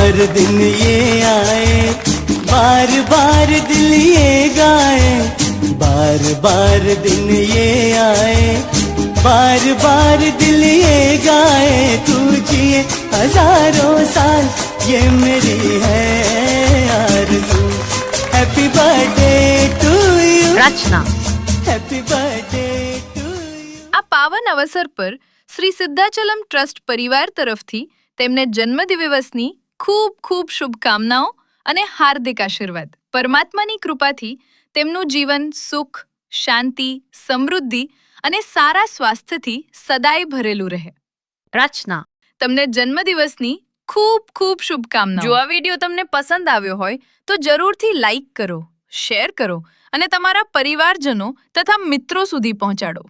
बार दिन ये आए, बार बार दिल ये गाए, बार बार दिन ये आए, बार बार दिल ये गाए, तू जिए हजारों साल ये मेरी है आरज़ू। Happy birthday to you Rachna. Happy birthday to you. આ પાવન અવસર પર શ્રી સિદ્ધાચલમ ટ્રસ્ટ પરિવાર તરફથી તેમને જન્મદિવસની ખૂબ ખૂબ શુભકામનાઓ અને હાર્દિક આશીર્વાદ। પરમાત્માની કૃપાથી તેમનું જીવન સુખ, શાંતિ, સમૃદ્ધિ અને સારા સ્વાસ્થ્યથી સદાય ભરેલું રહે। રચના। તમને જન્મદિવસની ખૂબ ખૂબ શુભકામનાઓ। જો આ વિડીયો તમને પસંદ આવ્યો હોય તો જરૂરથી લાઈક કરો, શેર કરો અને તમારા પરિવારજનો તથા મિત્રો સુધી પહોંચાડો।